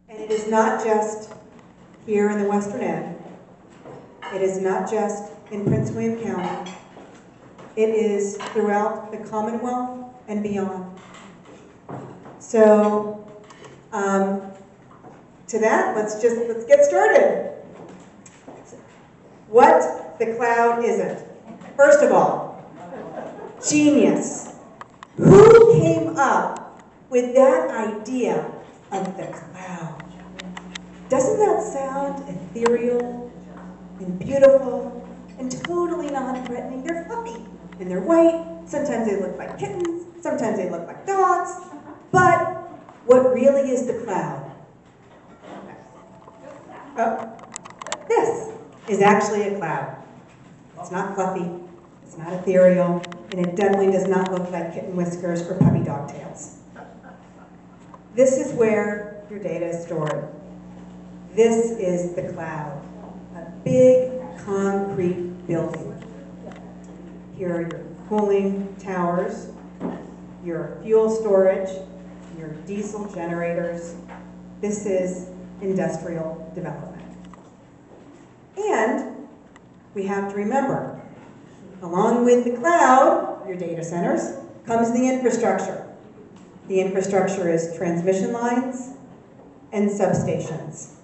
And it is not just here in the Western End. It is not just in Prince William County. It is throughout the Commonwealth and beyond. So, to that, let's get started. What the cloud isn't. First of all, genius. Who came up with that idea of the cloud? Doesn't that sound ethereal and beautiful and totally non-threatening? They're fluffy and they're white. Sometimes they look like kittens. Sometimes they look like dogs. But what really is the cloud? Oh, this is actually a cloud. It's not fluffy. It's not ethereal. And it definitely does not look like kitten whiskers or puppy dog tails. This is where your data is stored. This is the cloud, a big concrete building. Here are your cooling towers, your fuel storage, your diesel generators. This is industrial development. And we have to remember, along with the cloud, your data centers, comes the infrastructure. The infrastructure is transmission lines and substations.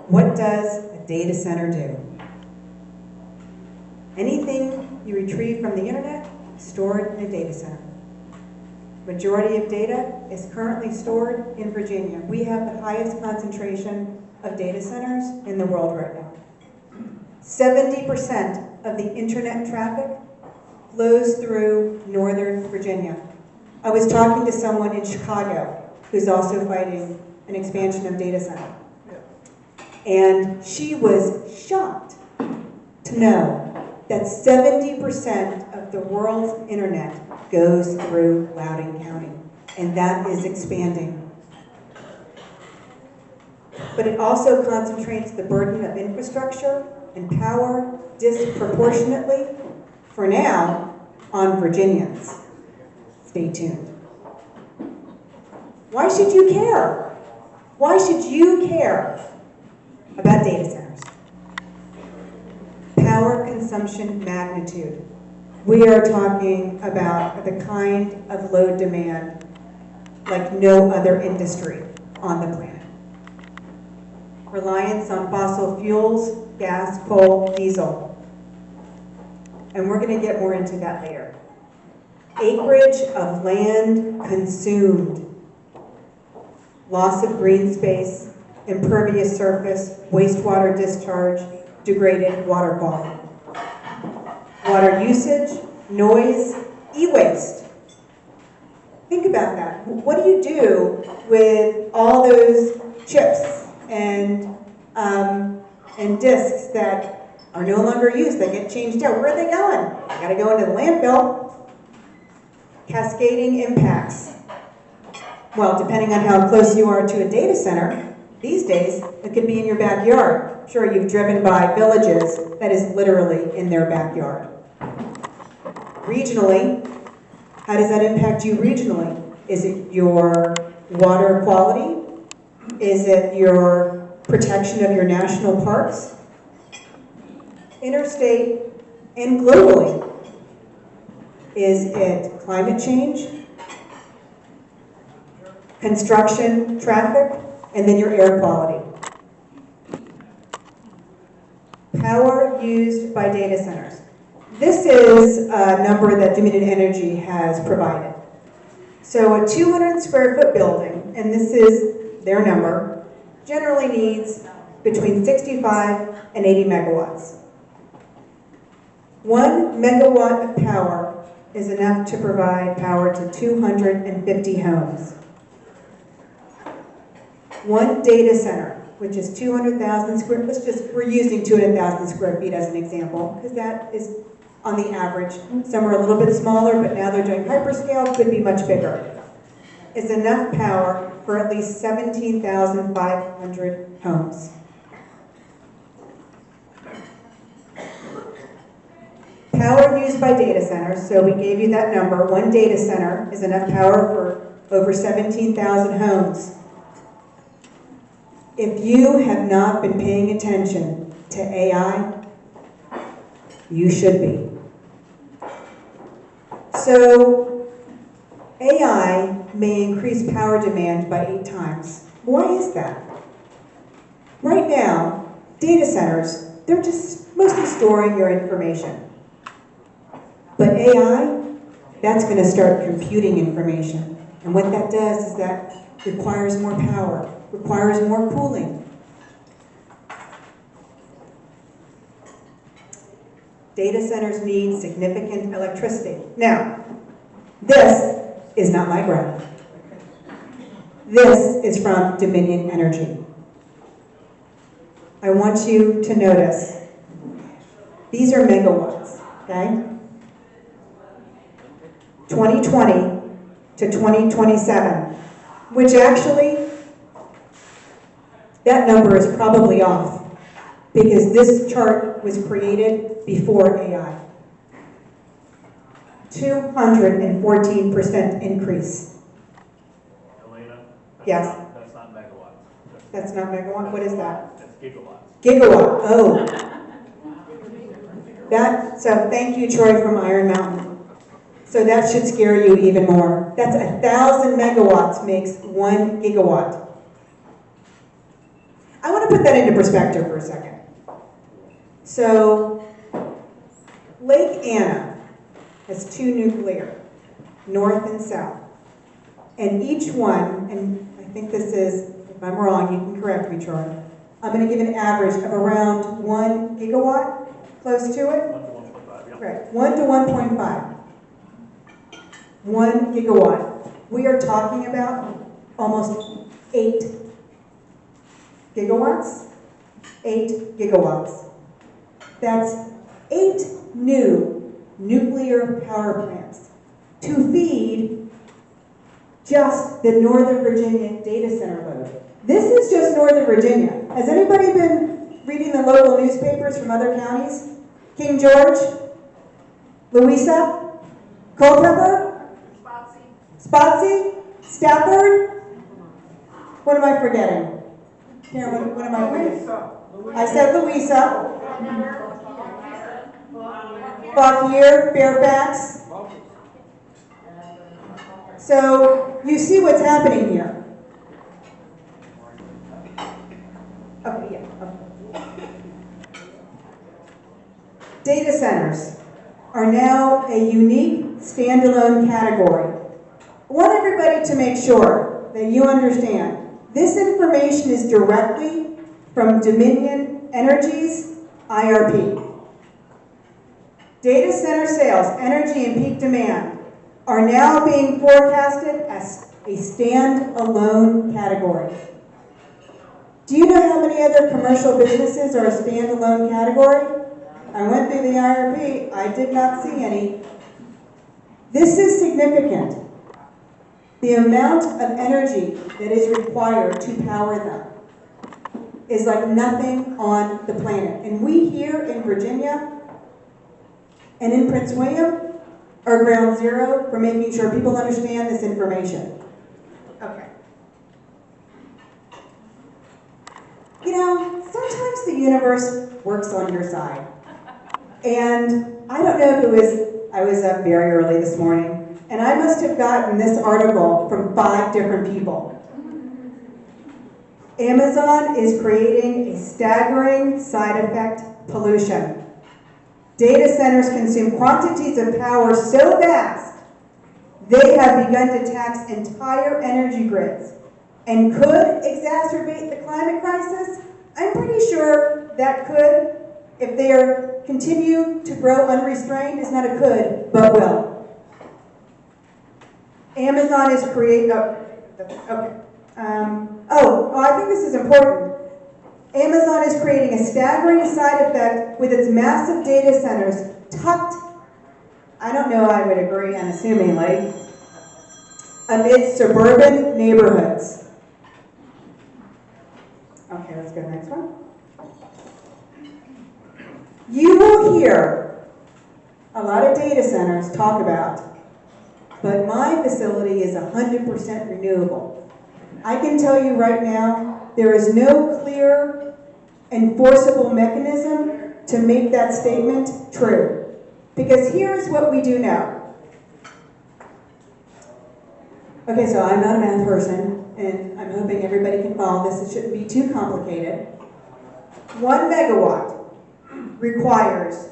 What does a data center do? Anything you retrieve from the internet is stored in a data center. Majority of data is currently stored in Virginia. We have the highest concentration of data centers in the world right now. 70% of the internet traffic flows through Northern Virginia. I was talking to someone in Chicago who's also fighting an expansion of data center. And she was shocked to know that 70% of the world's internet goes through Loudoun County, and that is expanding. But it also concentrates the burden of infrastructure and power disproportionately, for now, on Virginians. Stay tuned. Why should you care? Why should you care about data centers? Power consumption magnitude. We are talking about the kind of load demand like no other industry on the planet. Reliance on fossil fuels, gas, coal, diesel. And we're going to get more into that later. Acreage of land consumed. Loss of green space, impervious surface, wastewater discharge, degraded water quality. Water usage, noise, e-waste. Think about that. What do you do with all those chips and discs that are no longer used, that get changed out? Where are they going? They gotta go into the landfill. Cascading impacts. Well, depending on how close you are to a data center, these days, it could be in your backyard. I'm sure you've driven by villages that is literally in their backyard. Regionally, how does that impact you regionally? Is it your water quality? Is it your protection of your national parks? Interstate and globally, is it climate change, construction, traffic, and then your air quality? Power used by data centers. This is a number that Dominion Energy has provided. So a 200 square foot building, and this is their number, generally needs between 65 and 80 megawatts. 1 megawatt of power is enough to provide power to 250 homes. One data center, which is 200,000 square, we're using 200,000 square feet as an example, because that is on the average. Some are a little bit smaller, but now they're doing hyperscale, could be much bigger. Is enough power for at least 17,500 homes. Power used by data centers, so we gave you that number. One data center is enough power for over 17,000 homes. If you have not been paying attention to AI, you should be. So, AI may increase power demand by 8 times. Why is that? Right now, data centers, they're just mostly storing your information. But AI, that's going to start computing information. And what that does is that requires more power, requires more cooling. Data centers need significant electricity. Now, this is not my graph. This is from Dominion Energy. I want you to notice, these are megawatts, okay? 2020 to 2027, which actually, that number is probably off because this chart was created before AI. 214% increase. Elena? Yes. That's not megawatts. That's not megawatt? What is that? That's gigawatts. Gigawatt, oh. So thank you, Troy from Iron Mountain. So that should scare you even more. That's 1,000 megawatts makes 1 gigawatt. I want to put that into perspective for a second. So, Lake Anna has 2 nuclear, north and south. And each one, and I think this is, if I'm wrong, you can correct me, Troy. I'm going to give an average of around 1 gigawatt, close to it. 1 to 1.5, yeah. Correct, 1 to 1.5. 1 gigawatt. We are talking about almost 8 gigawatts. 8 gigawatts. That's 8 new nuclear power plants to feed just the Northern Virginia data center load. This is just Northern Virginia. Has anybody been reading the local newspapers from other counties? King George? Louisa? Culpeper? Spotsy? Stafford? What am I forgetting? Karen, what am I forgetting? I said Louisa. Fauquier, Fairfax. So you see what's happening here. Okay, yeah. Okay. Data centers are now a unique standalone category. I want everybody to make sure that you understand this information is directly from Dominion Energy's IRP. Data center sales, energy and peak demand are now being forecasted as a standalone category. Do you know how many other commercial businesses are a standalone category? I went through the IRP, I did not see any. This is significant. The amount of energy that is required to power them is like nothing on the planet. And we here in Virginia and in Prince William are ground zero for making sure people understand this information. Okay. You know, sometimes the universe works on your side. And I don't know if it was, I was up very early this morning, and I must have gotten this article from 5 different people. Amazon is creating a staggering side effect: pollution. Data centers consume quantities of power so vast, they have begun to tax entire energy grids and could exacerbate the climate crisis. I'm pretty sure that could, if they continue to grow unrestrained, is not a could, but will. Amazon is creating, okay. I think this is important. Amazon is creating a staggering side effect with its massive data centers tucked, I don't know, I would agree unassumingly, amid suburban neighborhoods. Okay, let's go to the next one. You will hear a lot of data centers talk about but my facility is 100% renewable. I can tell you right now, there is no clear enforceable mechanism to make that statement true. Because here's what we do know. Okay, so I'm not a math person, and I'm hoping everybody can follow this. It shouldn't be too complicated. 1 megawatt requires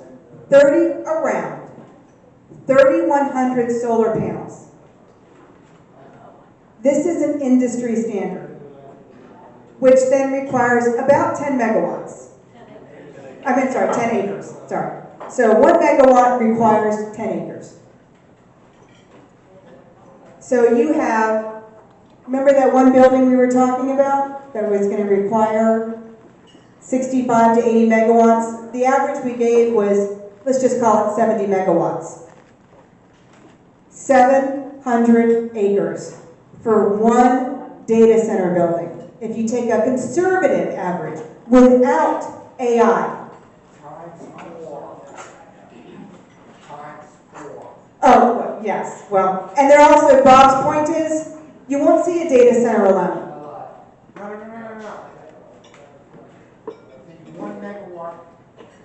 around 3,100 solar panels. This is an industry standard, which then requires about 10 megawatts. 10 acres, sorry. So 1 megawatt requires 10 acres. So you have, remember that one building we were talking about that was going to require 65 to 80 megawatts? The average we gave was, let's just call it 70 megawatts. 700 acres for one data center building. If you take a conservative average without AI. Oh, yes, well, and they're also, Bob's point is, you won't see a data center alone. No. The 1 megawatt,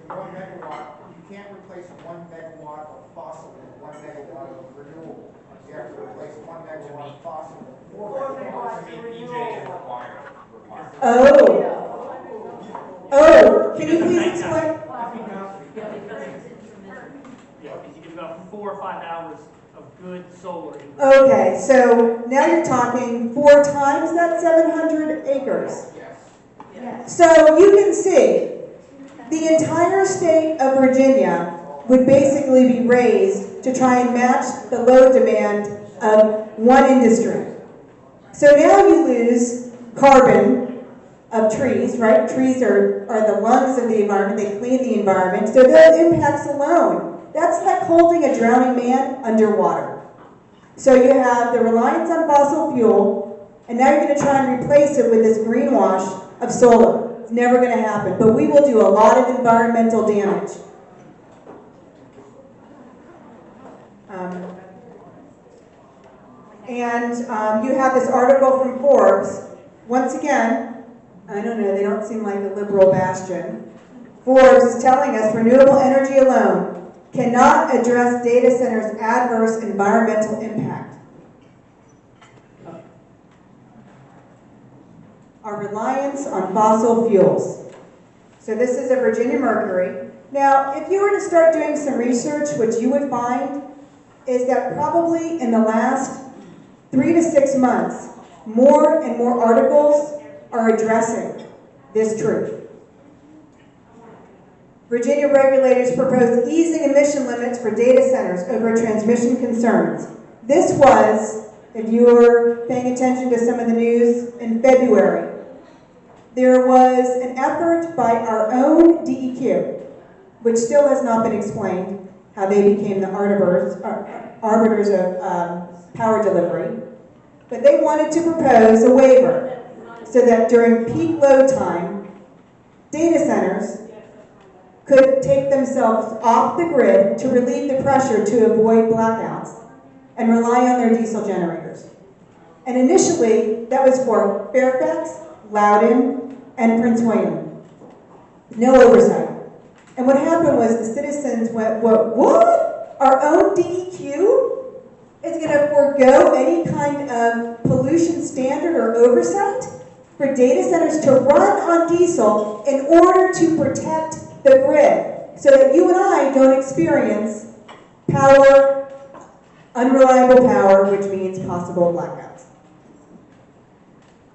you can't replace 1 megawatt of fossil with 1 megawatt of renewable. You have to replace 1 megawatt of fossil with 4 megawatts of renewable. Oh, can you please explain? Yeah, you give about 4 or 5 hours of good solar. Okay, so now you're talking 4 times that 700 acres. Yes. So you can see, the entire state of Virginia would basically be raised to try and match the load demand of one industry. So now you lose carbon of trees, right? Trees are the lungs of the environment, they clean the environment, so those impacts alone, that's like holding a drowning man underwater. So you have the reliance on fossil fuel, and now you're going to try and replace it with this greenwash of solar. It's never going to happen, but we will do a lot of environmental damage. You have this article from Forbes. Once again, I don't know, they don't seem like a liberal bastion. Forbes is telling us renewable energy alone cannot address data centers' adverse environmental impact. Our reliance on fossil fuels. So this is a Virginia Mercury. Now, if you were to start doing some research, what you would find is that probably in the last 3 to 6 months, more and more articles are addressing this truth. Virginia regulators propose easing emission limits for data centers over transmission concerns. This was, if you were paying attention to some of the news, in February. There was an effort by our own DEQ, which still has not been explained, how they became the arbiters of power delivery. But they wanted to propose a waiver so that during peak load time, data centers could take themselves off the grid to relieve the pressure to avoid blackouts and rely on their diesel generators. And initially, that was for Fairfax, Loudoun, and Prince William. No oversight. And what happened was the citizens went, what? Our own DEQ is going to forego any kind of pollution standard or oversight for data centers to run on diesel in order to protect the grid so that you and I don't experience power, unreliable power, which means possible blackouts.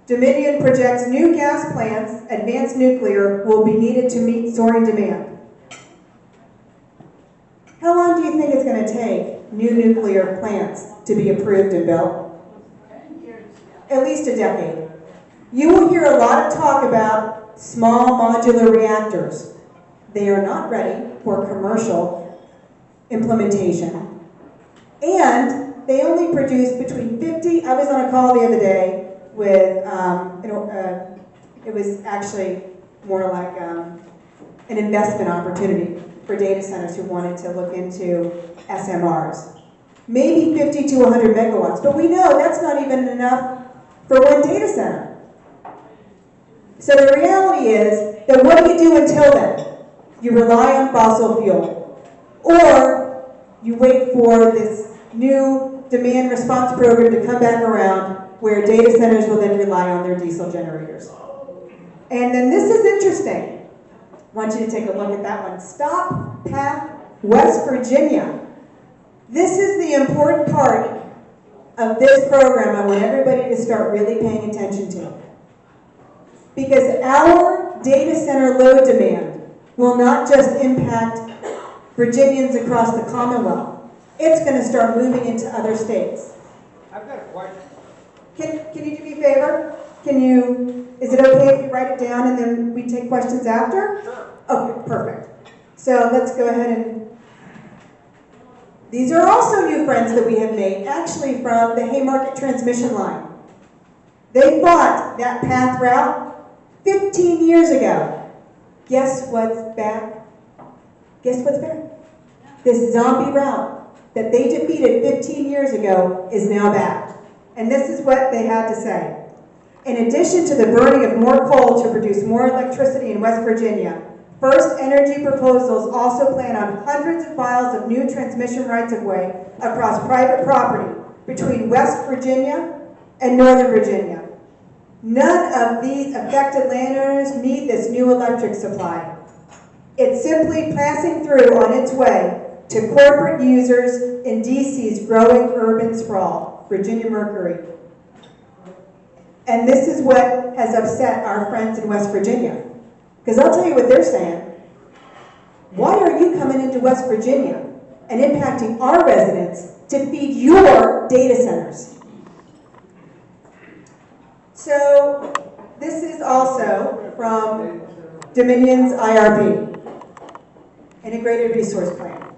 Dominion projects new gas plants, advanced nuclear, will be needed to meet soaring demand. How long do you think it's going to take new nuclear plants to be approved and built? At least a decade. You will hear a lot of talk about small modular reactors. They are not ready for commercial implementation. And they only produce between 50, I was on a call the other day with, it was actually more like an investment opportunity for data centers who wanted to look into SMRs. maybe 50 to 100 megawatts. But we know that's not even enough for one data center. So the reality is that what do you do until then? You rely on fossil fuel. Or you wait for this new demand response program to come back around where data centers will then rely on their diesel generators. And then this is interesting. I want you to take a look at that one. Stop Path West Virginia. This is the important part of this program I want everybody to start really paying attention to. Because our data center load demand will not just impact Virginians across the Commonwealth. It's going to start moving into other states. I've got a question. Can you do me a favor? Is it okay if you write it down and then we take questions after? Sure. Okay, perfect. So let's go ahead and, these are also new friends that we have made, actually from the Haymarket transmission line. They bought that path route 15 years ago. Guess what's back? Guess what's back? This zombie route that they defeated 15 years ago is now back. And this is what they had to say. In addition to the burning of more coal to produce more electricity in West Virginia, First Energy proposals also plan on hundreds of miles of new transmission rights-of-way across private property between West Virginia and Northern Virginia. None of these affected landowners need this new electric supply. It's simply passing through on its way to corporate users in DC's growing urban sprawl, Virginia Mercury. And this is what has upset our friends in West Virginia. Because I'll tell you what they're saying. Why are you coming into West Virginia and impacting our residents to feed your data centers? So this is also from Dominion's IRP, Integrated Resource Plan.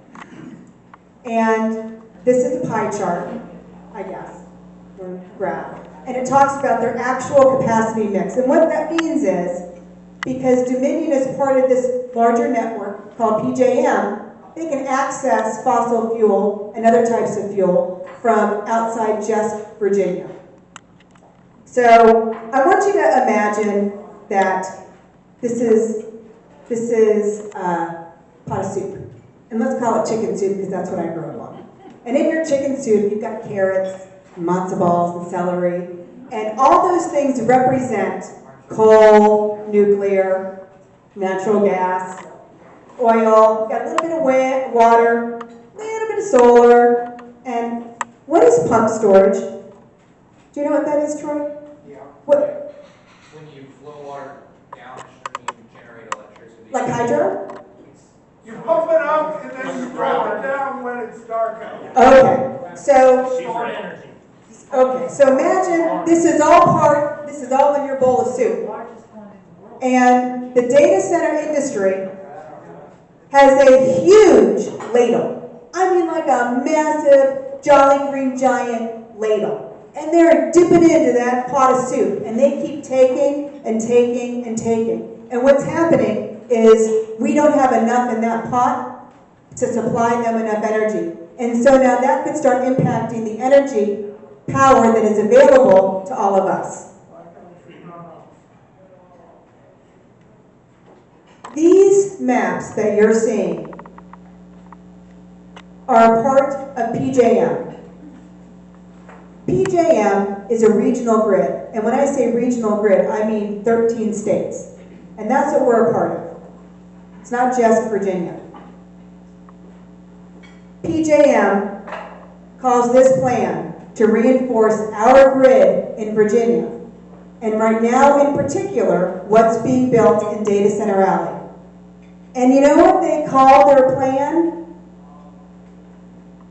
And this is a pie chart, I guess, or graph. And it talks about their actual capacity mix. And what that means is, because Dominion is part of this larger network called PJM, they can access fossil fuel and other types of fuel from outside just Virginia. So I want you to imagine that this is a pot of soup. And let's call it chicken soup because that's what I grew up on. And in your chicken soup, you've got carrots, matzo balls, and celery. And all those things represent coal, nuclear, natural gas, oil, got a little bit of water, a little bit of solar, and what is pump storage? Do you know what that is, Troy? Yeah. What? When you flow water downstream, you generate electricity. Like hydro? You pump it up and then you drop it down when it's dark out. Okay, so, Store energy. okay, so imagine this is all in your bowl of soup. And the data center industry has a huge ladle. I mean like a massive Jolly Green Giant ladle. And they're dipping into that pot of soup. And they keep taking and taking and taking. And what's happening is we don't have enough in that pot to supply them enough energy. And so now that could start impacting the energy power that is available to all of us. These maps that you're seeing are a part of PJM. PJM is a regional grid, and when I say regional grid, I mean 13 states. And that's what we're a part of. It's not just Virginia. PJM calls this plan to reinforce our grid in Virginia, and right now in particular, what's being built in Data Center Alley. And you know what they call their plan?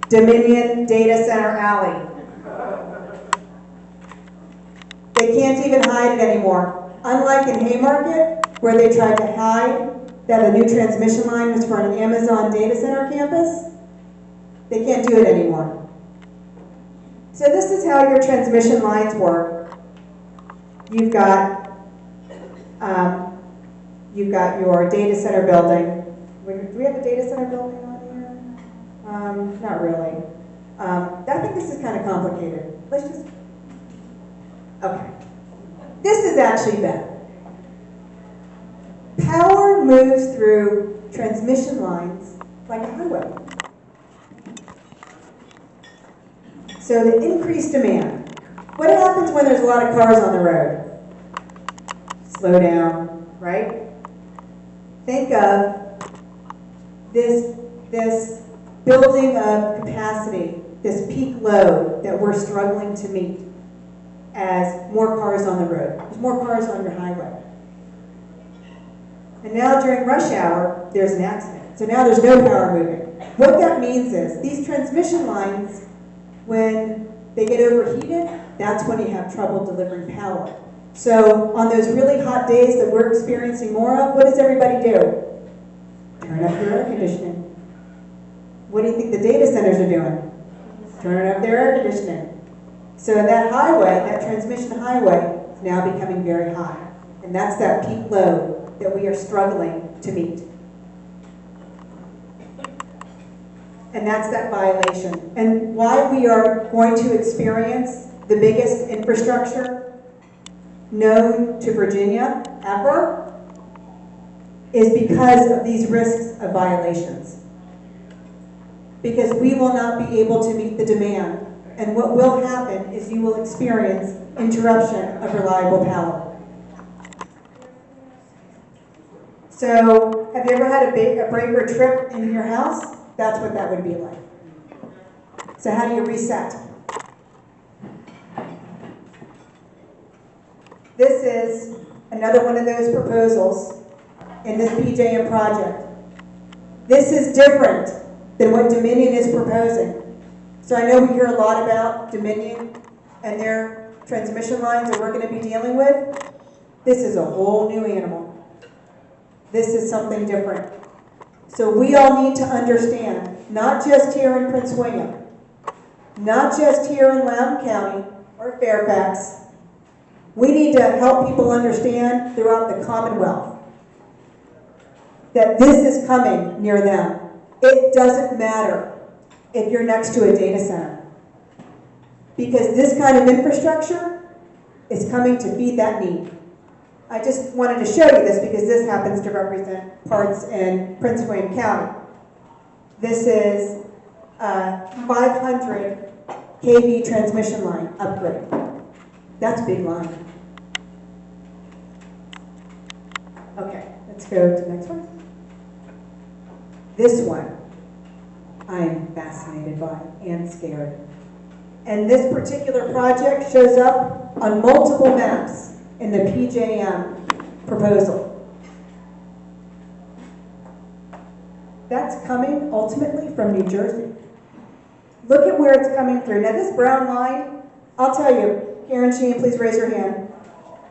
Dominion Data Center Alley. They can't even hide it anymore. Unlike in Haymarket, where they tried to hide that a new transmission line was for an Amazon data center campus, they can't do it anymore. So this is how your transmission lines work. You've got your data center building. Do we have a data center building on here? Not really. I think this is kind of complicated. Let's just, okay. This is actually better. Power moves through transmission lines like a highway. So the increased demand. What happens when there's a lot of cars on the road? Slow down, right? Think of this building of capacity, this peak load that we're struggling to meet as more cars on the road. There's more cars on your highway. And now during rush hour, there's an accident. So now there's no power moving. What that means is these transmission lines, when they get overheated, that's when you have trouble delivering power. So on those really hot days that we're experiencing more of, what does everybody do? Turn up your air conditioning. What do you think the data centers are doing? Turn up their air conditioning. So that highway, that transmission highway, is now becoming very high. And that's that peak load that we are struggling to meet. And that's that violation. And why we are going to experience the biggest infrastructure known to Virginia ever is because of these risks of violations. Because we will not be able to meet the demand. And what will happen is you will experience interruption of reliable power. So, have you ever had a breaker trip in your house? That's what that would be like. So how do you reset? This is another one of those proposals in this PJM project. This is different than what Dominion is proposing. So I know we hear a lot about Dominion and their transmission lines that we're going to be dealing with. This is a whole new animal. This is something different. So we all need to understand, not just here in Prince William, not just here in Loudoun County or Fairfax, we need to help people understand throughout the Commonwealth that this is coming near them. It doesn't matter if you're next to a data center, because this kind of infrastructure is coming to feed that need. I just wanted to show you this because this happens to represent parts in Prince William County. This is a 500 kV transmission line upgrade. That's a big line. Okay, let's go to the next one. This one, I am fascinated by and scared. And this particular project shows up on multiple maps in the PJM proposal. That's coming ultimately from New Jersey. Look at where it's coming through. Now this brown line, I'll tell you, Karen Sheehan, please raise your hand.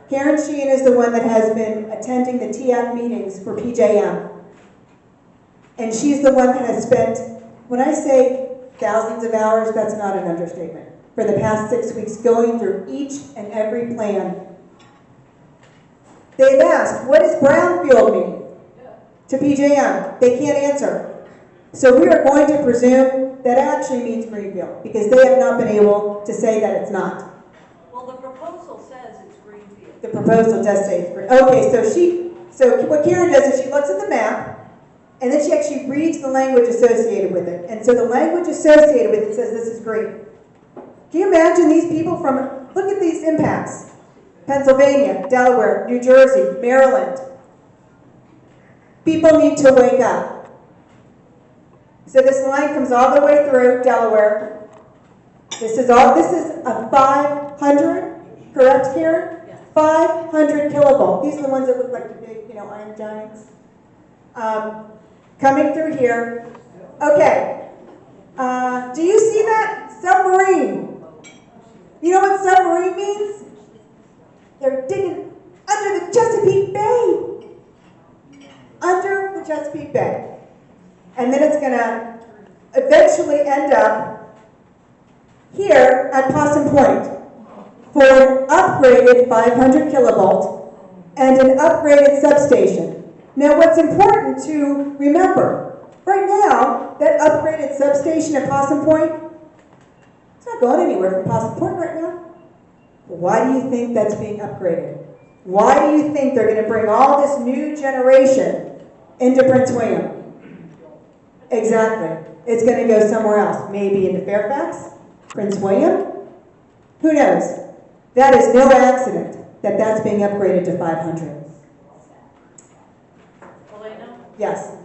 Karen Sheehan is the one that has been attending the TAC meetings for PJM. And she's the one that has spent, when I say thousands of hours, that's not an understatement, for the past 6 weeks going through each and every plan. They've asked, what does brownfield mean to PJM? They can't answer. So we are going to presume that actually means greenfield, because they have not been able to say that it's not. Well, the proposal says it's greenfield. The proposal does say it's greenfield. Okay, so what Karen does is she looks at the map, and then she actually reads the language associated with it. And so the language associated with it says this is green. Can you imagine these people from, look at these impacts. Pennsylvania, Delaware, New Jersey, Maryland. People need to wake up. So this line comes all the way through Delaware. This is a 500, correct, Karen? Yes. 500 kilovolt. These are the ones that look like the big, iron giants. Coming through here. Okay. Do you see that? Submarine. You know what submarine means? They're digging under the Chesapeake Bay. Under the Chesapeake Bay. And then it's going to eventually end up here at Possum Point for an upgraded 500 kilovolt and an upgraded substation. Now what's important to remember, right now, that upgraded substation at Possum Point going anywhere from Possum Point right now. Why do you think that's being upgraded? Why do you think they're going to bring all this new generation into Prince William? Exactly. It's going to go somewhere else. Maybe into Fairfax, Prince William. Who knows? That is no accident that that's being upgraded to 500. Elena, Yes.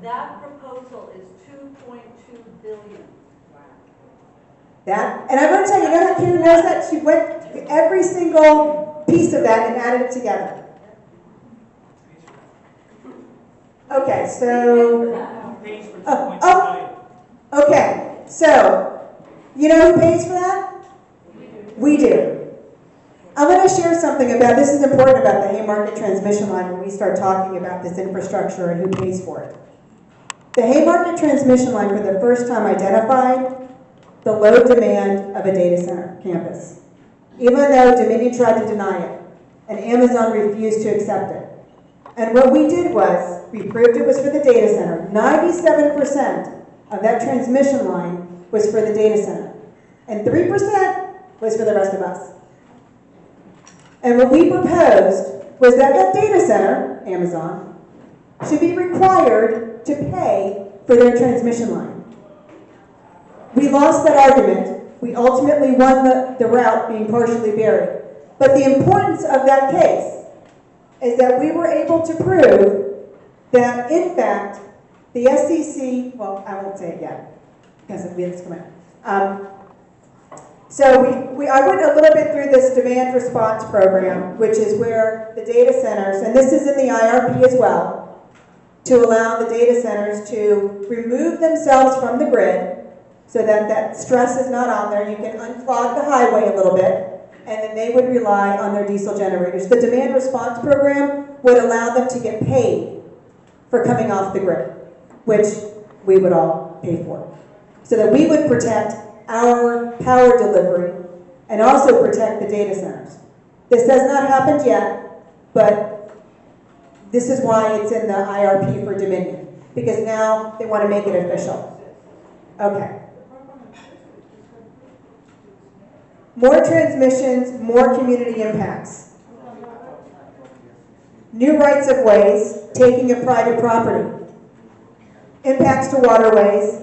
that proposal is 2.2 billion. That, and I'm going to tell you, you know how Karen knows that? She went through every single piece of that and added it together. Okay, so, Pays for Oh, 2.2 million. okay, so, you know who pays for that? We do. I'm going to share something about, this is important about the Haymarket transmission line when we start talking about this infrastructure and who pays for it. The Haymarket transmission line for the first time identified the low demand of a data center campus, even though Dominion tried to deny it and Amazon refused to accept it. And what we did was, we proved it was for the data center. 97% of that transmission line was for the data center, and 3% was for the rest of us. And what we proposed was that that data center, Amazon, should be required to pay for their transmission line. We lost that argument. We ultimately won the route being partially buried. But the importance of that case is that we were able to prove that, in fact, the SEC, well, I won't say it yet, because we have this come out. So I went a little bit through this demand response program, which is where the data centers, and this is in the IRP as well, to allow the data centers to remove themselves from the grid so that that stress is not on there. You can unclog the highway a little bit, and then they would rely on their diesel generators. The demand response program would allow them to get paid for coming off the grid, which we would all pay for, so that we would protect our power delivery and also protect the data centers. This has not happened yet, but this is why it's in the IRP for Dominion, because now they want to make it official. Okay. More transmissions, more community impacts. New rights of ways, taking of private property. Impacts to waterways,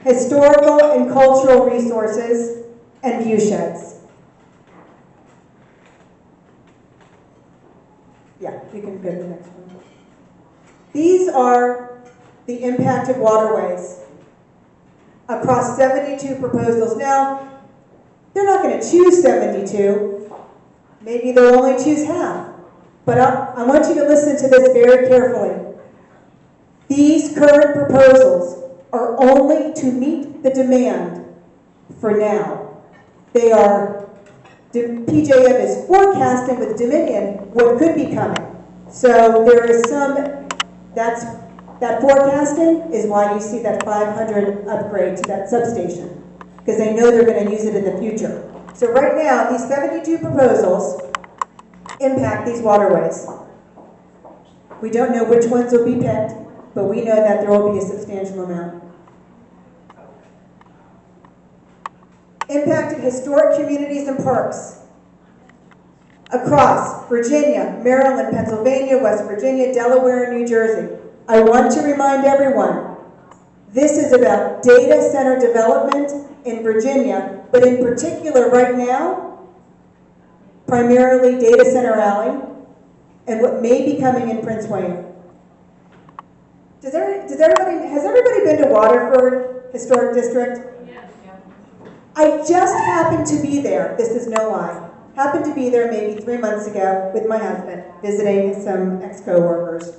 historical and cultural resources, and view sheds. Yeah, you can go to the next one. These are the impacted waterways across 72 proposals. Now, they're not going to choose 72. Maybe they'll only choose half. But I want you to listen to this very carefully. These current proposals are only to meet the demand for now. They are, PJM is forecasting with Dominion what could be coming. So there is some, that forecasting is why you see that 500 upgrade to that substation, because they know they're going to use it in the future. So right now, these 72 proposals impact these waterways. We don't know which ones will be picked, but we know that there will be a substantial amount. Impacted historic communities and parks across Virginia, Maryland, Pennsylvania, West Virginia, Delaware, and New Jersey. I want to remind everyone, this is about data center development in Virginia, but in particular right now, primarily Data Center Alley, and what may be coming in Prince William. Has everybody been to Waterford Historic District? I just happened to be there, this is no lie. Happened to be there maybe 3 months ago with my husband, visiting some ex-co-workers.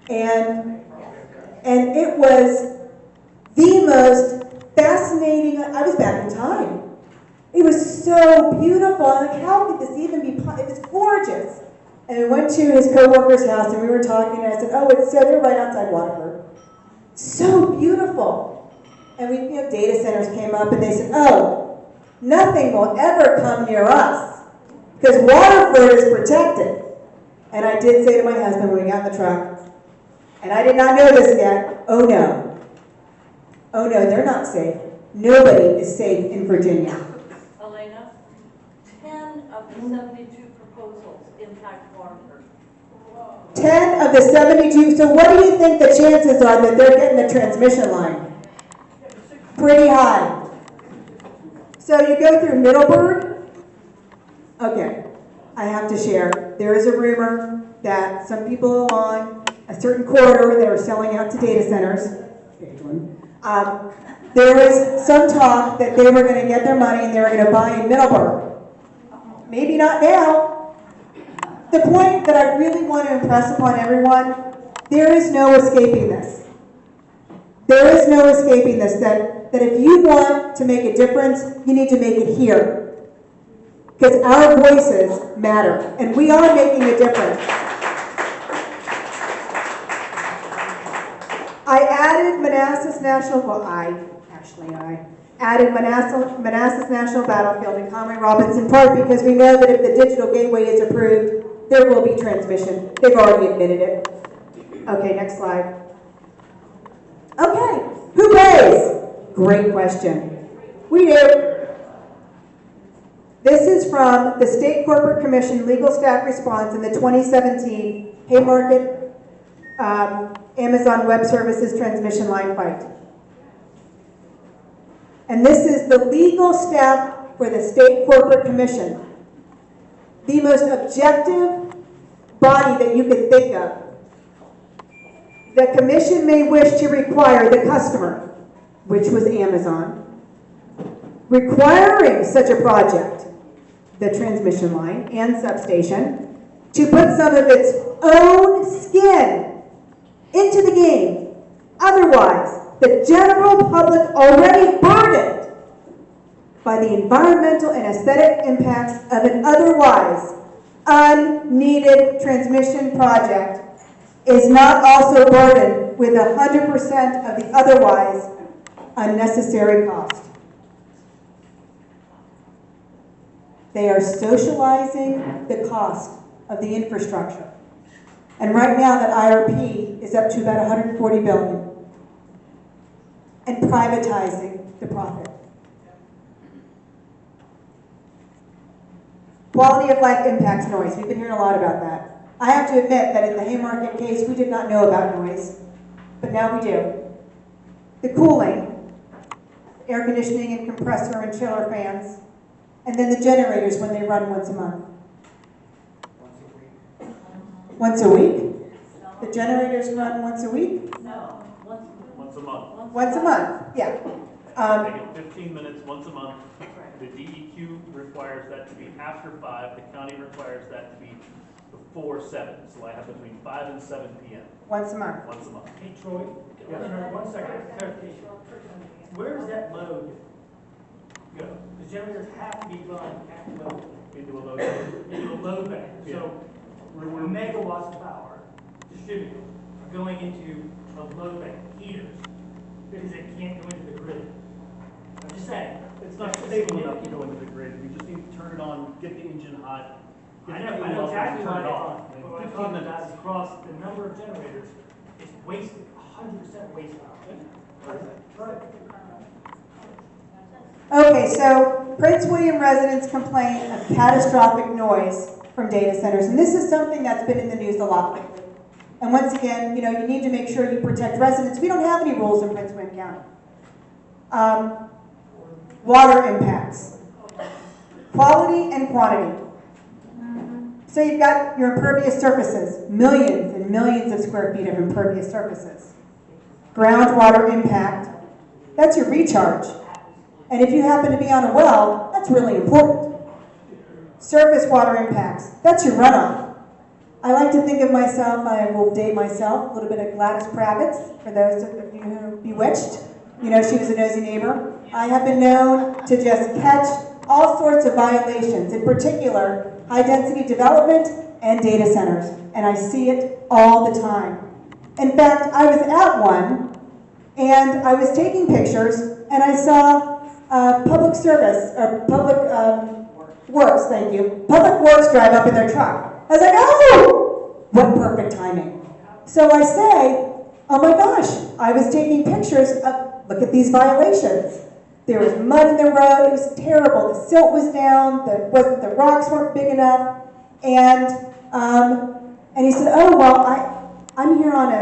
And it was the most fascinating, I was back in time. It was so beautiful, I'm like, how could this even be, it was gorgeous. And we went to his co-worker's house and we were talking and I said, oh, they're right outside Waterford. So beautiful. And data centers came up and they said, oh, nothing will ever come near us because Waterford is protected. And I did say to my husband when we got in the truck, and I did not know this yet, oh no, they're not safe. Nobody is safe in Virginia. Elena, 10 of the 72 proposals impact Waterford. 10 of the 72, so what do you think the chances are that they're getting a transmission line? Pretty high. So you go through Middleburg. Okay, I have to share. There is a rumor that some people along a certain corridor that are selling out to data centers, big one, there was some talk that they were going to get their money and they were going to buy in Middleburg. Maybe not now. The point that I really want to impress upon everyone, there is no escaping this. There is no escaping this, that if you want to make a difference, you need to make it here. Because our voices matter, and we are making a difference. I added Manassas National, I added Manassas National Battlefield in Conway Robinson Park because we know that if the digital gateway is approved, there will be transmission. They've already admitted it. Okay, next slide. Okay, who pays? Great question. We do. This is from the State Corporate Commission Legal Staff Response in the 2017 Haymarket Amazon Web Services transmission line fight. And this is the legal staff for the State Corporate Commission, the most objective body that you could think of. The commission may wish to require the customer, which was Amazon, requiring such a project, the transmission line and substation, to put some of its own skin into the game. Otherwise, the general public, already burdened by the environmental and aesthetic impacts of an otherwise unneeded transmission project, is not also burdened with 100% of the otherwise unnecessary cost. They are socializing the cost of the infrastructure. And right now that IRP is up to about $140 billion. And privatizing the profit. Quality of life impacts noise. We've been hearing a lot about that. I have to admit that in the Haymarket case, we did not know about noise, but now we do. The cooling, air conditioning and compressor and chiller fans, and then the generators when they run once a month. Once a week? The generators run once a week? No, Once a month. Once a month, yeah. They get 15 minutes once a month. The DEQ requires that to be after 5. The county requires that to be before 7. So I have between 5 and 7 p.m. Once a month. once a month. Hey, Troy, one second, clarification. Where does that load go? The generators have to be run at load, Into a load. into a load bank. So We're megawatts of power distributed are going into a load bank, heaters, because it can't go into the grid. I'm just saying. It's not stable enough to go into the grid. We just need to turn it on, get the engine hot. I know exactly turn why it it's off. on, but what I'm 15 talking minutes. about is across the number of generators, it's wasted, 100% wasted. Okay, so Prince William residents complain of catastrophic noise from data centers, and this is something that's been in the news a lot lately. And once again, you need to make sure you protect residents. We don't have any rules in Prince William County. Water impacts. Quality and quantity. So you've got your impervious surfaces, millions and millions of square feet of impervious surfaces. Groundwater impact, that's your recharge. And if you happen to be on a well, that's really important. Surface water impacts, that's your runoff. I like to think of myself, I will date myself, a little bit of Gladys Kravitz, for those of you who are bewitched. She was a nosy neighbor. I have been known to just catch all sorts of violations, in particular, high-density development and data centers. And I see it all the time. In fact, I was at one, and I was taking pictures, and I saw public service, or public works, thank you. Public works drive up in their truck. I was like, oh, what perfect timing. So I say, oh my gosh, I was taking pictures of, look at these violations. There was mud in the road. It was terrible. The silt was down. The rocks weren't big enough. And he said, "Oh well, I'm here on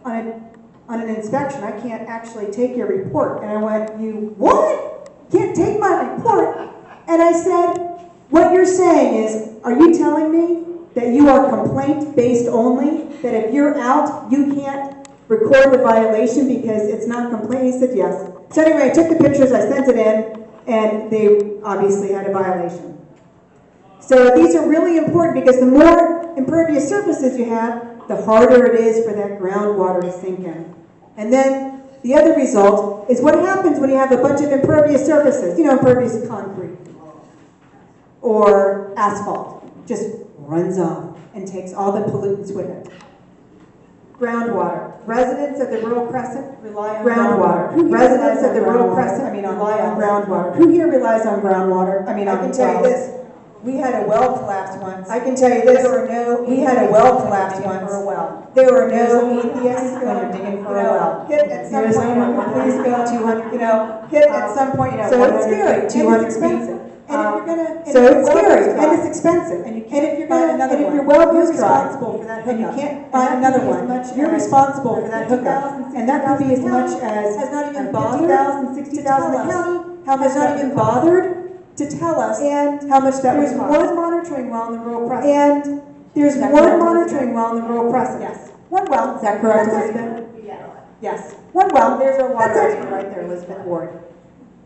an inspection. I can't actually take your report." And I went, "You what? Can't take my report?" And I said, "What you're saying is, are you telling me that you are complaint based only? That if you're out, you can't record the violation because it's not complaint?" He said, "Yes." So anyway, I took the pictures, I sent it in, and they obviously had a violation. So these are really important because the more impervious surfaces you have, the harder it is for that groundwater to sink in. And then the other result is what happens when you have a bunch of impervious surfaces, impervious concrete or asphalt, just runs off and takes all the pollutants with it. Groundwater. Residents of the rural crescent rely on groundwater. Residents of the rural crescent rely on groundwater. Who here relies on groundwater? I can tell you this. We had a well collapse once. I can tell you this. We had a well collapse once. There were no atheists when you're digging for a well. Hit at some point, please go 200, hit at some point, so it's scary, 200 expensive. And if you're gonna, so it's scary, and it's expensive. And if you're gonna, and if your well is dry, and you can't find another one, you're responsible for that hookup. And that could be as much as has not even bothered 60,000 the county, how much not even bothered to tell us and how much that was cost. There's one monitoring well in the rural crescent. And there's one monitoring well in the rural crescent. Yes. One well. Is that correct, Elizabeth? Yes. One well. There's our water expert right there, Elizabeth Ward.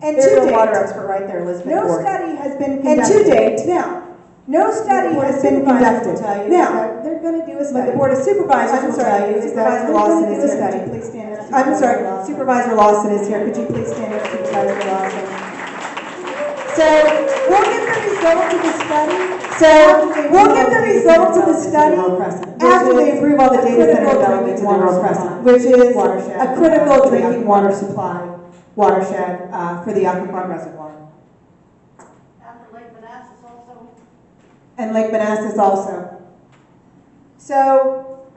And there's our water expert right there, Elizabeth Ward. No study has been conducted. And to date, now, no study has been conducted. Now, they're going to do a study. But the Board of Supervisors will tell you is that Lawson is here. Could you please stand up? I'm sorry, Supervisor Lawson is here. Could you please stand up, Supervisor Lawson? So we'll get the results of the study. After they approve all the data center development in the rural crescent, which is a critical drinking water supply watershed for the Occoquan Reservoir. After Lake Manassas also. And Lake Manassas also. So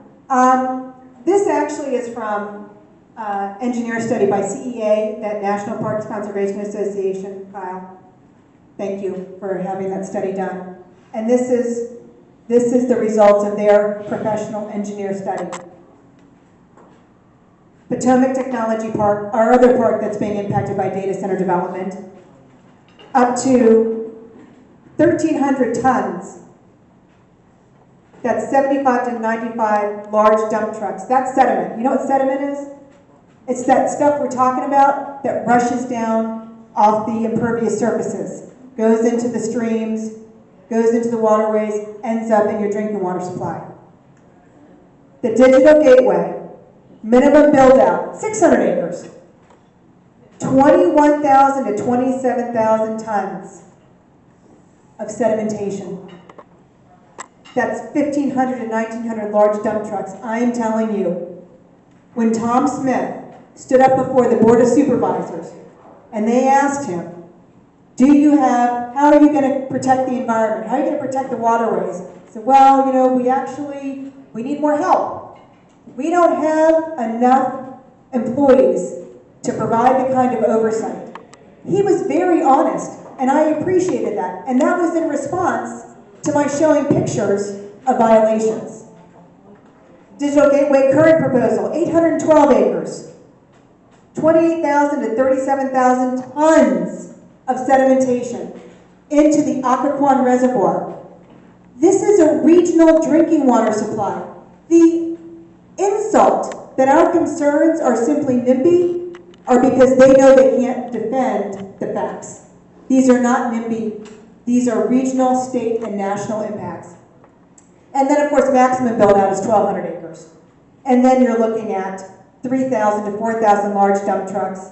this actually is from engineer study by CEA, that National Parks Conservation Association, Kyle. Thank you for having that study done. And this is the results of their professional engineer study. Potomac Technology Park, our other park that's being impacted by data center development, up to 1,300 tons. That's 75 to 95 large dump trucks. That's sediment. You know what sediment is? It's that stuff we're talking about that rushes down off the impervious surfaces, goes into the streams, goes into the waterways, ends up in your drinking water supply. The digital gateway, minimum build out, 600 acres, 21,000 to 27,000 tons of sedimentation. That's 1,500 to 1,900 large dump trucks. I am telling you, when Tom Smith stood up before the Board of Supervisors and they asked him, how are you going to protect the environment? How are you going to protect the waterways? He said, well, we need more help. We don't have enough employees to provide the kind of oversight. He was very honest, and I appreciated that. And that was in response to my showing pictures of violations. Digital Gateway current proposal, 812 acres, 28,000 to 37,000 tons of sedimentation into the Occoquan Reservoir. This is a regional drinking water supply. The insult that our concerns are simply NIMBY are because they know they can't defend the facts. These are not NIMBY. These are regional, state, and national impacts. And then, of course, maximum build-out is 1,200 acres. And then you're looking at 3,000 to 4,000 large dump trucks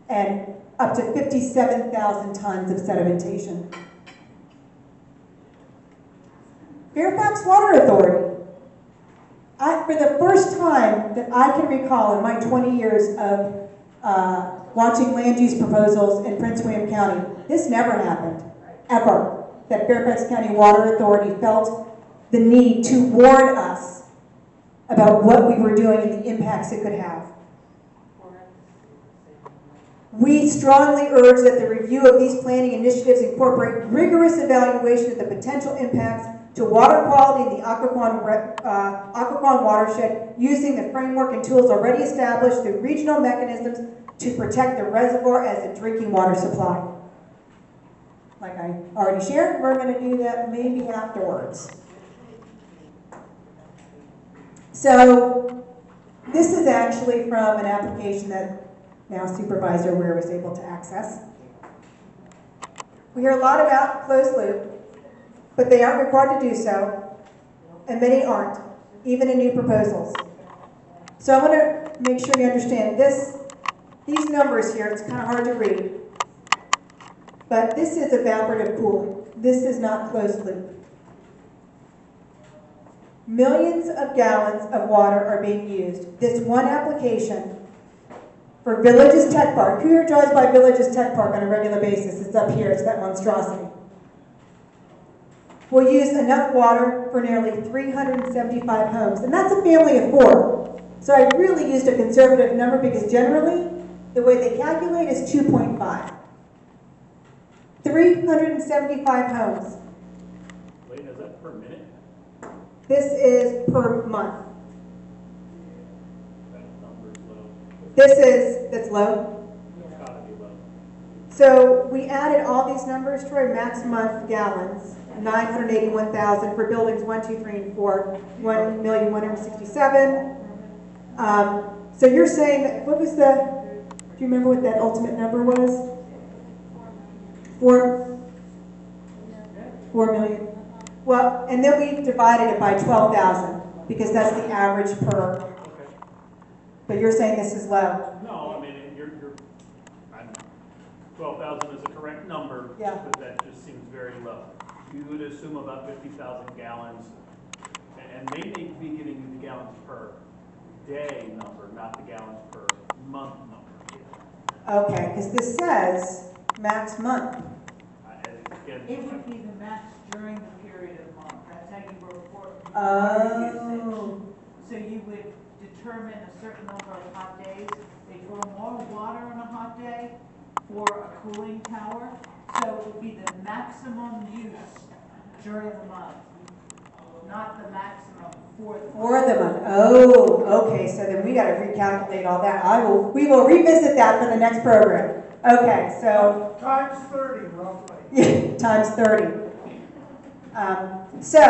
and up to 57,000 tons of sedimentation. Fairfax Water Authority. For the first time that I can recall in my 20 years of watching land use proposals in Prince William County, this never happened, ever, that Fairfax County Water Authority felt the need to warn us about what we were doing and the impacts it could have. We strongly urge that the review of these planning initiatives incorporate rigorous evaluation of the potential impacts to water quality in the Occoquan watershed using the framework and tools already established through regional mechanisms to protect the reservoir as a drinking water supply. Like I already shared, we're going to do that maybe afterwards. So this is actually from an application that now Supervisor Ware was able to access. We hear a lot about closed loop, but they aren't required to do so, and many aren't, even in new proposals. So I want to make sure you understand these numbers here, it's kind of hard to read, but this is evaporative cooling. This is not closed loop. Millions of gallons of water are being used. This one application for Villages Tech Park. Who here drives by Villages Tech Park on a regular basis? It's up here, it's that monstrosity. We'll use enough water for nearly 375 homes, and that's a family of 4. So I really used a conservative number because generally, the way they calculate is 2.5. 375 homes. Wait, is that per minute? This is per month. That number's low. That's low. It's gotta be low. So we added all these numbers to our max month gallons, 981,000 for buildings 1, 2, 3, and 4, 1,167,000. So you're saying that, do you remember what that ultimate number was? 4 million. Well, and then we divided it by 12,000 because that's the average per. Okay. But you're saying this is low. No, I mean, I'm 12,000 is a correct number, Yeah. but that just seems very low. You would assume about 50,000 gallons, and they may be giving you the gallons per day number, not the gallons per month number. Okay, because this says max month. Again, It would be the max during the period of month, that's how you report. Oh. So you would determine a certain number of hot days. They draw more water on a hot day for a cooling tower, so it would be the maximum use during the month, not the maximum for the month. For the month. Oh, okay. So then we got to recalculate all that. We will revisit that for the next program. Okay, so Times 30 roughly. times 30. So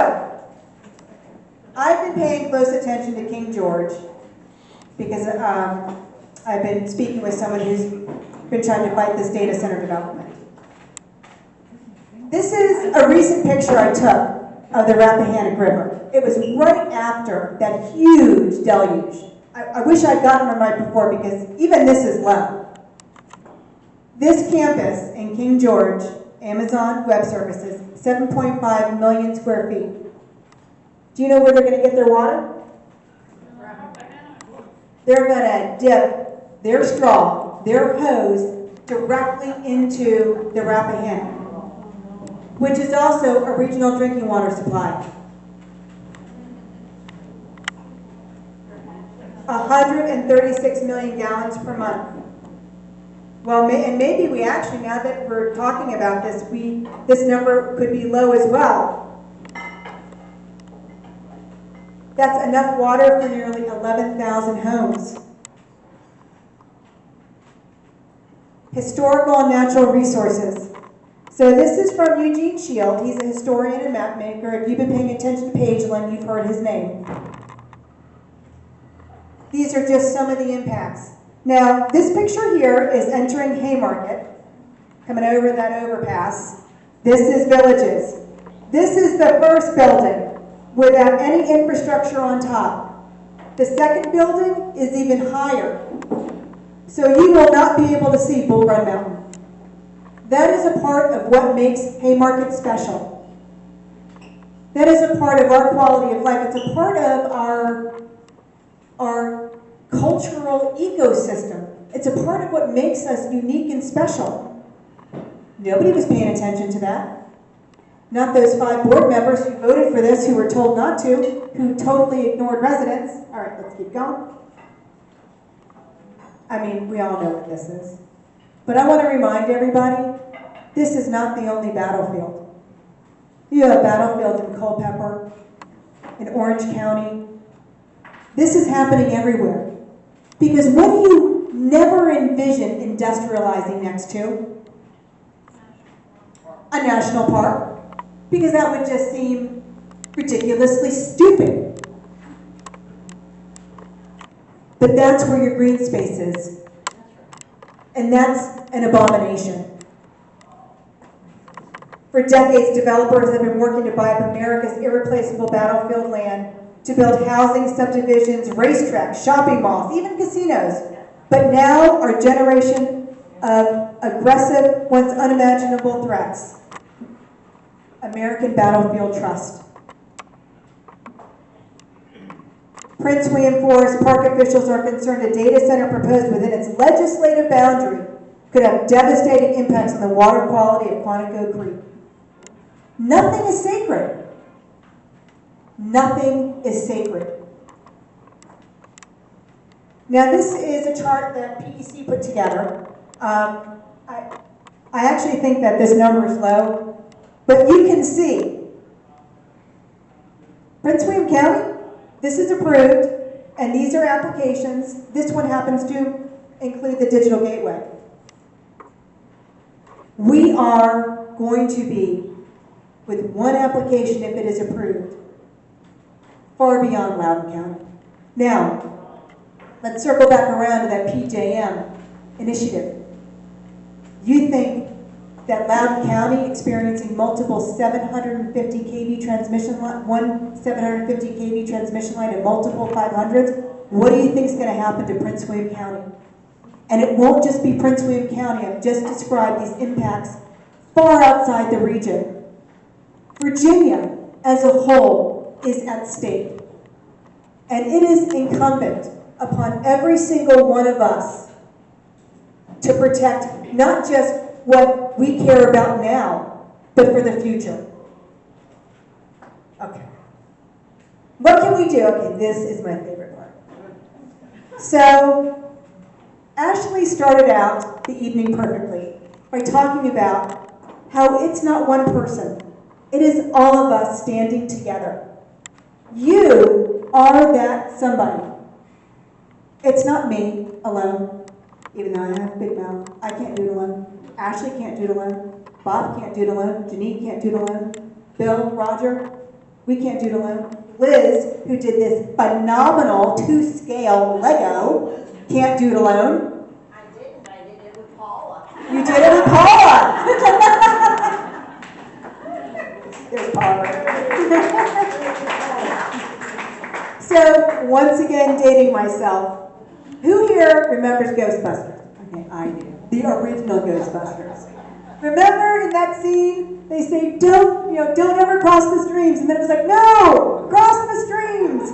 I've been paying close attention to King George because I've been speaking with someone who's been trying to fight this data center development. This is a recent picture I took of the Rappahannock River. It was right after that huge deluge. I wish I'd gotten one right before because even this is low. This campus in King George, Amazon Web Services, 7.5 million square feet. Do you know where they're going to get their water? They're going to dip their straw, their hose, directly into the Rappahannock, which is also a regional drinking water supply. 136 million gallons per month. Well, and maybe we actually, now that we're talking about this, this number could be low as well. That's enough water for nearly 11,000 homes. Historical and natural resources. So this is from Eugene Shield. He's a historian and map maker. If you've been paying attention to Pageland, you've heard his name. These are just some of the impacts. Now, this picture here is entering Haymarket, coming over that overpass. This is Villages. This is the first building without any infrastructure on top. The second building is even higher. So you will not be able to see Bull Run Mountain. That is a part of what makes Haymarket special. That is a part of our quality of life. It's a part of our cultural ecosystem. It's a part of what makes us unique and special. Nobody was paying attention to that. Not those 5 board members who voted for this, who were told not to, who totally ignored residents. All right, let's keep going. I mean, we all know what this is. But I want to remind everybody, this is not the only battlefield. You have battlefields in Culpeper, in Orange County. This is happening everywhere. Because what do you never envision industrializing next to? A national park. Because that would just seem ridiculously stupid. But that's where your green space is. And that's an abomination. For decades, developers have been working to buy up America's irreplaceable battlefield land to build housing, subdivisions, racetracks, shopping malls, even casinos. But now our generation of aggressive, once unimaginable threats. American Battlefield Trust. Prince William Forest Park officials are concerned a data center proposed within its legislative boundary could have devastating impacts on the water quality of Quantico Creek. Nothing is sacred. Nothing is sacred. Now this is a chart that PEC put together. I actually think that this number is low, but you can see Prince William County, this is approved, and these are applications. This one happens to include the digital gateway. We are going to be, with one application if it is approved, far beyond Loudoun County. Now, let's circle back around to that PJM initiative. You think that Loudoun County experiencing multiple 750 kV transmission line, one 750 kV transmission line and multiple 500s, what do you think is going to happen to Prince William County? And it won't just be Prince William County. I've just described these impacts far outside the region. Virginia as a whole is at stake. And it is incumbent upon every single one of us to protect not just what we care about now, but for the future. Okay. What can we do? Okay, this is my favorite part. So, Ashley started out the evening perfectly by talking about how it's not one person. It is all of us standing together. You are that somebody. It's not me alone, even though I have a big mouth. I can't do it alone. Ashley can't do it alone. Bob can't do it alone. Janine can't do it alone. Bill, Roger, we can't do it alone. Liz, who did this phenomenal 2-scale Lego, can't do it alone. I did it with Paula. You did it with Paula. There's Paula. So, once again, dating myself. Who here remembers Ghostbusters? Okay, I do. The original Ghostbusters. Remember in that scene, they say, don't ever cross the streams. And then it was like, no, cross the streams.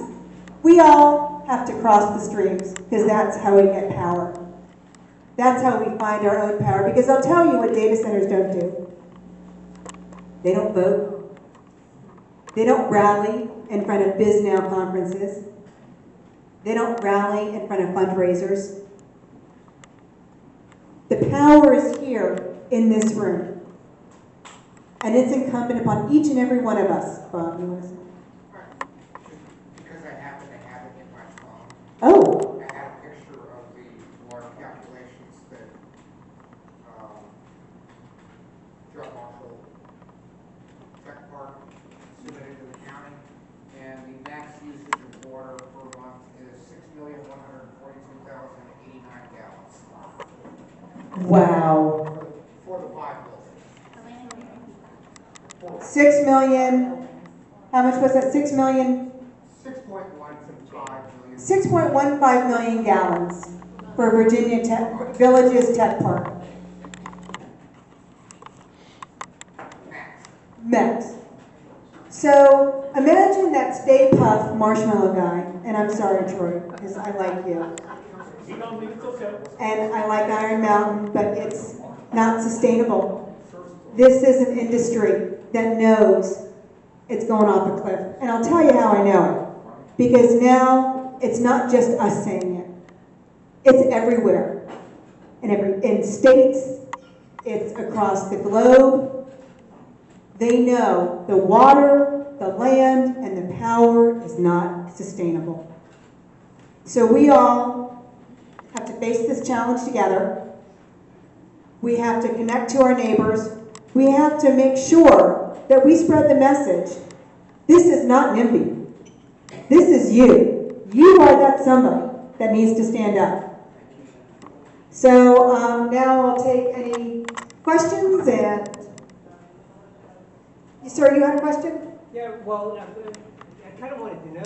We all have to cross the streams because that's how we get power. That's how we find our own power. Because I'll tell you what data centers don't do. They don't vote. They don't rally in front of BizNow conferences. They don't rally in front of fundraisers. The power is here in this room. And it's incumbent upon each and every one of us. Bob, you want to say? Because I happen to have it in my phone. Oh. I have a picture of the water calculations that John Marshall Tech Park submitted to the county. And the max usage of water per month is 6,142,089 gallons. Wow. For the 5 buildings. 6 million. How much was that? 6 million? 6.15 million. 6.15 million gallons for Virginia Tech, Villages Tech Park. Max. So imagine that Stay Puft Marshmallow guy, and I'm sorry, Troy, because I like you. And I like Iron Mountain, but it's not sustainable. This is an industry that knows it's going off a cliff. And I'll tell you how I know it. Because now it's not just us saying it. It's everywhere. in states, it's across the globe. They know the water, the land, and the power is not sustainable. So we all have to face this challenge together. We have to connect to our neighbors. We have to make sure that we spread the message. This is not NIMBY. This is you. You are that somebody that needs to stand up. So now I'll take any questions. And sir, you had a question? Yeah, well, I kind of wanted to know,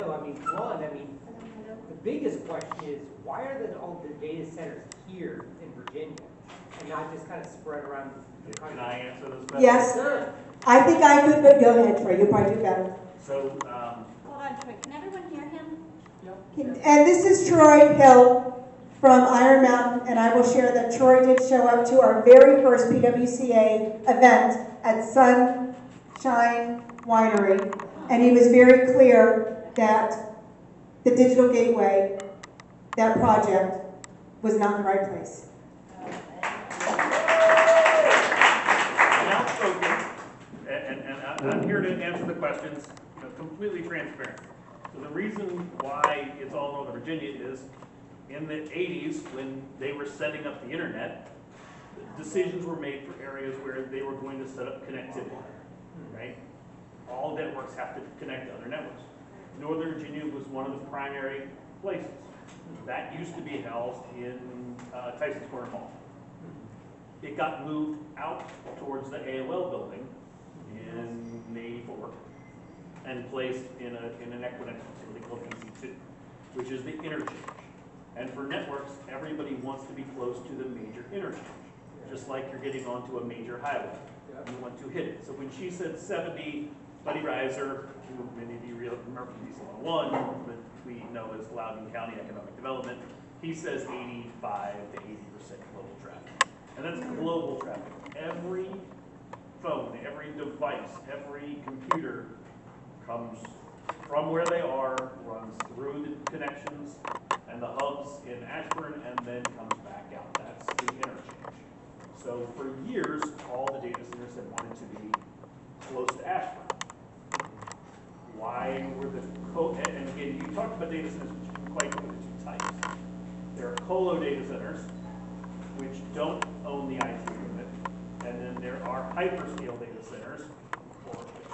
the biggest question is, why are all the data centers here in Virginia and not just kind of spread around the country? Can I answer those questions? Yes. Sure. I think I could, but go ahead, Troy. You'll probably do better. So, Hold on, Troy, can everyone hear him? And this is Troy Hill from Iron Mountain, and I will share that Troy did show up to our very first PWCA event at Sunshine Winery, and he was very clear that the digital gateway, that project, was not in the right place. outspoken, and I'm here to answer the questions, completely transparent. So the reason why it's all over Virginia is, in the 80s, when they were setting up the internet, decisions were made for areas where they were going to set up connectivity, right? All networks have to connect to other networks. Northern Virginia was one of the primary places. That used to be housed in Tyson's Corner Mall. It got moved out towards the AOL building in '84 and placed in an Equinix facility called EC2, which is the interchange. And for networks, everybody wants to be close to the major interchange, just like you're getting onto a major highway. You want to hit it. So when she said 70, Buddy Reiser, who many of you remember from DC 101, but we know as Loudoun County Economic Development, he says 85 to 80% global traffic. And that's global traffic. Every phone, every device, every computer comes from where they are, runs through the connections and the hubs in Ashburn, and then comes back out. That's the interchange. So for years, all the data centers have wanted to be close to Ashburn. Why were and again, you talked about data centers, which are quite clear, two types. There are colo data centers, which don't own the IT equipment, and then there are hyperscale data centers,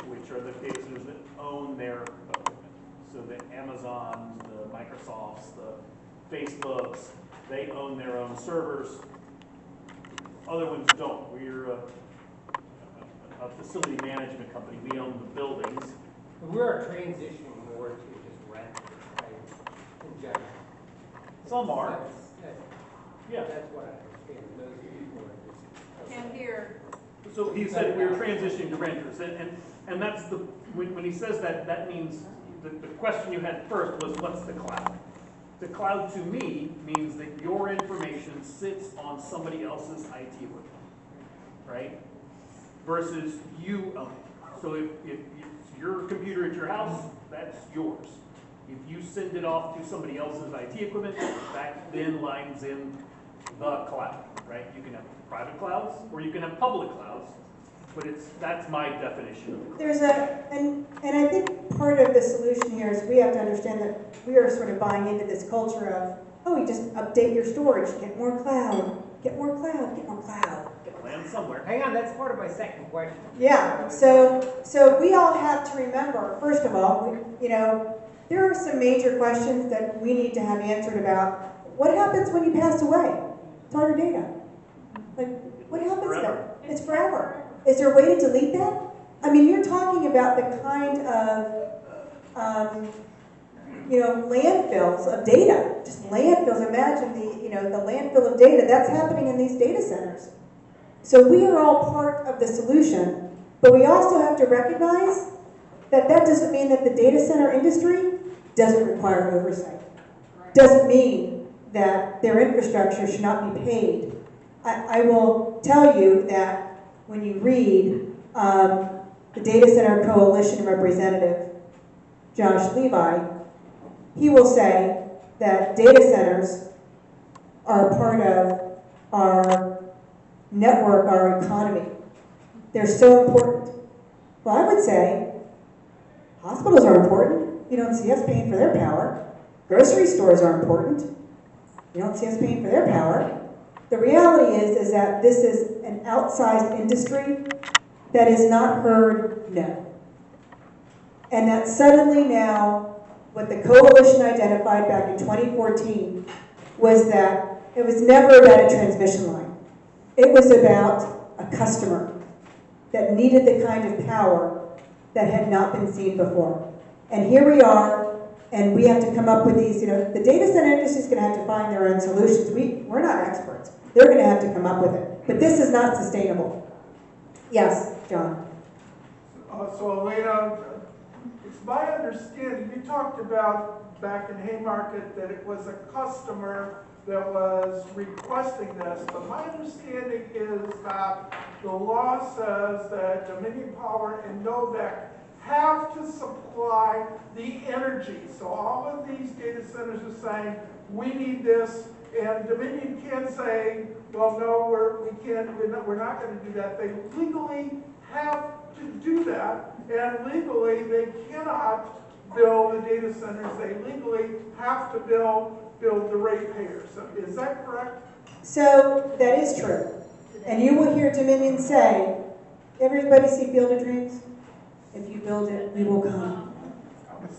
which are the data centers that own their equipment. So the Amazons, the Microsofts, the Facebooks, they own their own servers. Other ones don't. We're a facility management company. We own the buildings. We're transitioning more to just rent, right, in general. Some are. Yeah. That's what I understand. Those people are just. Can't hear. So he said we're transitioning to renters, and that's the when he says that, that means the question you had first was, what's the cloud? The cloud to me means that your information sits on somebody else's IT equipment, right? Versus you own it. So if your computer at your house, that's yours. If you send it off to somebody else's IT equipment, that then lines in the cloud, right? You can have private clouds or you can have public clouds, but that's my definition of the cloud. There's and I think part of the solution here is we have to understand that we are sort of buying into this culture of, oh, you just update your storage, get more cloud, get more cloud, get more cloud. Land somewhere. Hang on, that's part of my second question. Yeah, so we all have to remember, first of all, there are some major questions that we need to have answered about. What happens when you pass away? It's all your data. Like, what happens then? It's forever. Is there a way to delete that? I mean, you're talking about the kind of, landfills of data. Just landfills. Imagine the landfill of data. That's happening in these data centers. So we are all part of the solution, but we also have to recognize that that doesn't mean that the data center industry doesn't require oversight. Doesn't mean that their infrastructure should not be paid. I will tell you that when you read the Data Center Coalition representative, Josh Levi, he will say that data centers are part of our network, our economy. They're so important. Well, I would say hospitals are important. You don't see us paying for their power. Grocery stores are important. You don't see us paying for their power. The reality is that this is an outsized industry that is not heard no. And that suddenly now, what the coalition identified back in 2014 was that it was never about a transmission line. It was about a customer that needed the kind of power that had not been seen before. And here we are, and we have to come up with these, the data center industry is going to have to find their own solutions. We're not experts. They're going to have to come up with it. But this is not sustainable. Yes, John. So Elena, it's my understanding, you talked about back in Haymarket that it was a customer that was requesting this, but my understanding is that the law says that Dominion Power and Novec have to supply the energy. So all of these data centers are saying, we need this, and Dominion can't say, well, no, we're not going to do that. They legally have to do that, and legally they cannot build the data centers. They legally have to build the ratepayers. So is that correct? So that is true. And you will hear Dominion say, everybody see Field of Dreams? If you build it, we will come.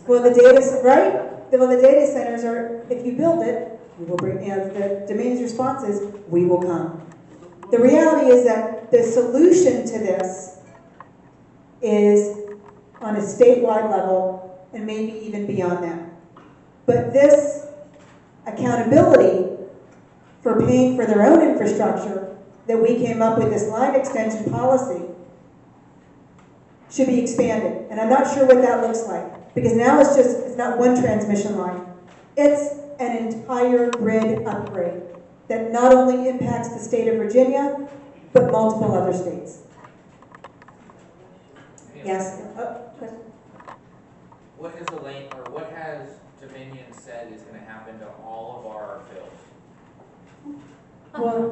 Well, the data centers are, if you build it, we will bring, and the Dominion's response is, we will come. The reality is that the solution to this is on a statewide level and maybe even beyond that. But this accountability for paying for their own infrastructure that we came up with, this line extension policy, should be expanded. And I'm not sure what that looks like, because now it's not one transmission line. It's an entire grid upgrade that not only impacts the state of Virginia, but multiple other states. Yes? Question? What has Dominion said is gonna happen to all of our bills? I don't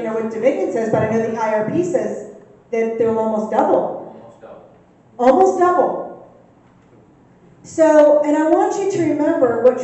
know what Dominion says, but I know the IRP says that they'll almost double. Almost double. Almost double. So, and I want you to remember what